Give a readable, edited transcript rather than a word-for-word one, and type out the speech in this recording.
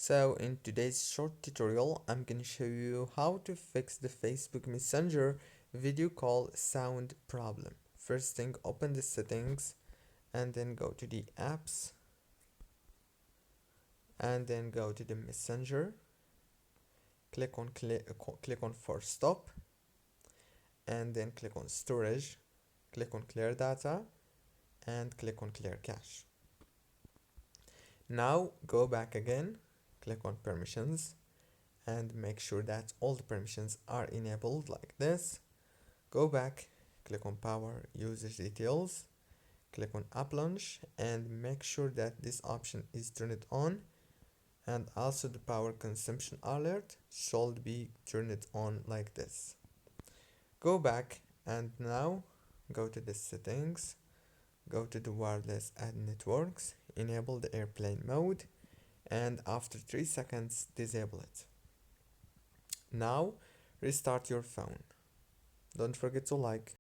So in today's short tutorial, I'm gonna show you how to fix the Facebook Messenger video call sound problem. First thing, open the settings and then go to the apps and then go to the Messenger. Click on force stop and then click on storage. Click on clear data and click on clear cache. Now go back again, click on permissions and make sure that all the permissions are enabled like this. Go back, click on power usage details, click on app launch and make sure that this option is turned on, and also the power consumption alert should be turned on like this. Go back and now go to the settings, go to the wireless and networks, enable the airplane mode, and after 3 seconds disable it. Now restart your phone. Don't forget to like,